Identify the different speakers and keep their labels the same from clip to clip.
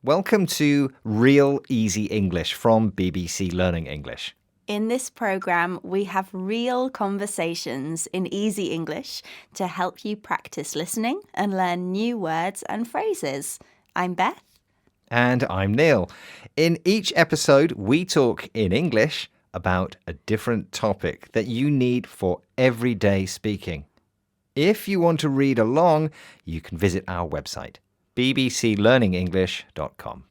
Speaker 1: Welcome to Real Easy English from BBC Learning English.
Speaker 2: In this program, we have real conversations in easy English to help you practice listening and learn new words and phrases. I'm Beth.
Speaker 1: And I'm Neil. In each episode, we talk in English about a different topic that you need for everyday speaking. If you want to read along, you can visit our website, bbclearningenglish.com.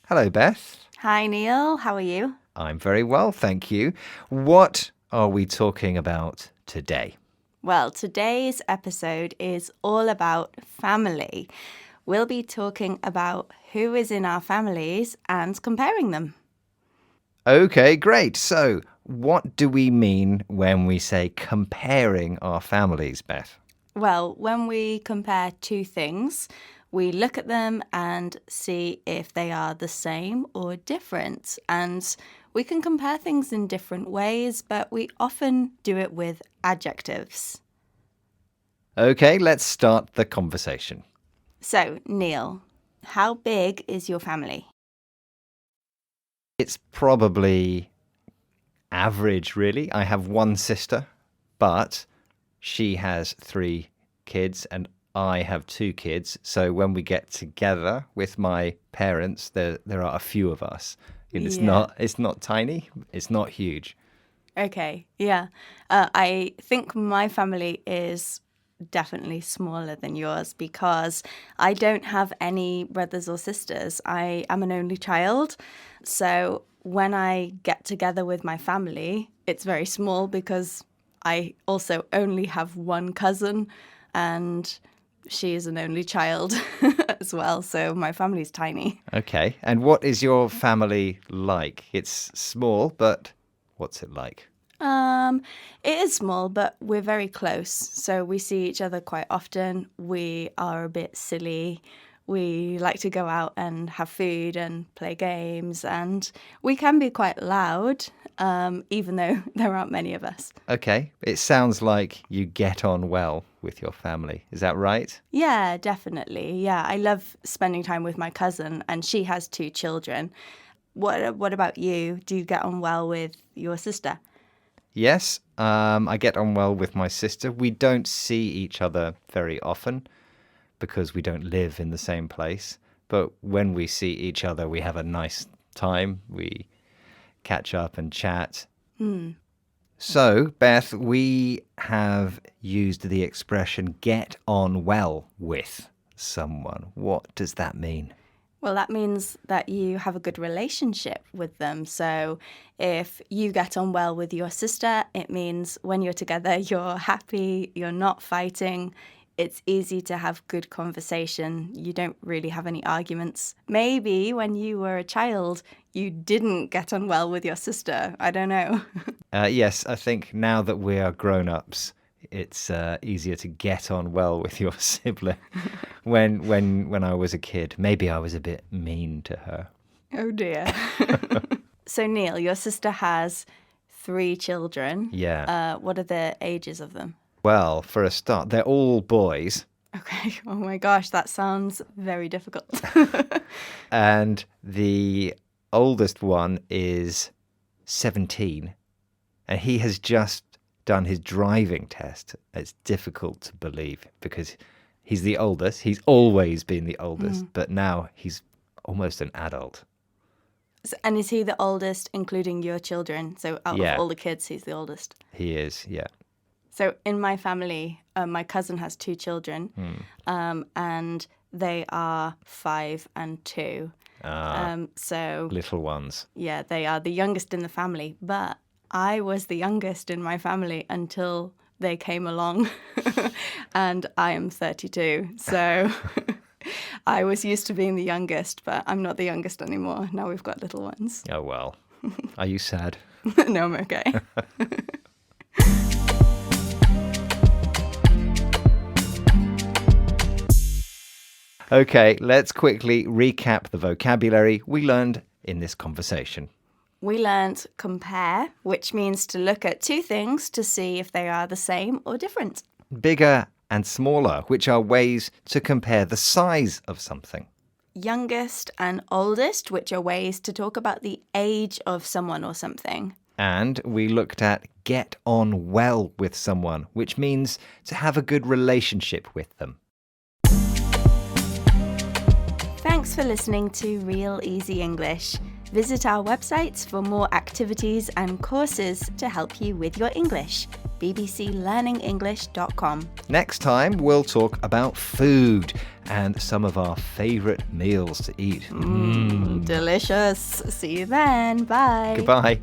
Speaker 1: Hello, Beth.
Speaker 2: Hi, Neil. How are you?
Speaker 1: I'm very well, thank you. What are we talking about today?
Speaker 2: Well, today's episode is all about family. We'll be talking about who is in our families and comparing them.
Speaker 1: Okay, great. So, what do we mean when we say comparing our families, Beth?
Speaker 2: Well, when we compare two things, we look at them and see if they are the same or different. And we can compare things in different ways, but we often do it with adjectives.
Speaker 1: Okay, let's start the conversation.
Speaker 2: So, Neil, how big is your family?
Speaker 1: It's probably average, really. I have one sister, but she has 3 kids and I have 2 kids. So when we get together with my parents, there are a few of us. And it's not tiny, it's not huge.
Speaker 2: Okay, yeah. I think my family is definitely smaller than yours because I don't have any brothers or sisters. I am an only child. So when I get together with my family, it's very small because I also only have one cousin and she is an only child as well. So my family's tiny.
Speaker 1: Okay, and what is your family like? It's small, but what's it like?
Speaker 2: It is small, but we're very close. So we see each other quite often. We are a bit silly. We like to go out and have food and play games. And we can be quite loud, even though there aren't many of us.
Speaker 1: Okay, it sounds like you get on well with your family. Is that right?
Speaker 2: Yeah, definitely. Yeah, I love spending time with my cousin, and she has 2 children. What about you? Do you get on well with your sister?
Speaker 1: Yes, I get on well with my sister. We don't see each other very often because we don't live in the same place. But when we see each other, we have a nice time. We catch up and chat. So, Beth, we have used the expression get on well with someone. What does that mean?
Speaker 2: Well, that means that you have a good relationship with them. So if you get on well with your sister, it means when you're together, you're happy, you're not fighting. It's easy to have good conversation. You don't really have any arguments. Maybe when you were a child, you didn't get on well with your sister. I don't know.
Speaker 1: Yes, I think now that we are grown-ups, it's easier to get on well with your sibling. When I was a kid, maybe I was a bit mean to her.
Speaker 2: Oh dear. So Neil, your sister has 3 children.
Speaker 1: Yeah.
Speaker 2: What are the ages of them?
Speaker 1: Well, for a start, they're all boys.
Speaker 2: Okay. Oh my gosh, that sounds very difficult.
Speaker 1: And the oldest one is 17. And he has just done his driving test. It's difficult to believe because he's the oldest. He's always been the oldest, but now he's almost an adult.
Speaker 2: And is he the oldest, including your children? So out of all the kids, he's the oldest.
Speaker 1: He is, yeah.
Speaker 2: So in my family, my cousin has 2 children, and they are 5 and 2. So
Speaker 1: Little ones.
Speaker 2: yeah, they are the youngest in the family. But I was the youngest in my family until they came along, and I am 32. So I was used to being the youngest, but I'm not the youngest anymore. Now we've got little ones.
Speaker 1: Oh, well. Are you sad?
Speaker 2: No, I'm okay.
Speaker 1: Okay, let's quickly recap the vocabulary we learned in this conversation.
Speaker 2: We learnt compare, which means to look at two things to see if they are the same or different.
Speaker 1: bigger and smaller, which are ways to compare the size of something.
Speaker 2: Youngest and oldest, which are ways to talk about the age of someone or something.
Speaker 1: And we looked at get on well with someone, which means to have a good relationship with them.
Speaker 2: Thanks for listening to Real Easy English. Visit our websites for more activities and courses to help you with your English. bbclearningenglish.com.
Speaker 1: Next time, we'll talk about food and some of our favorite meals to eat.
Speaker 2: Delicious. See you then. Bye.
Speaker 1: Goodbye.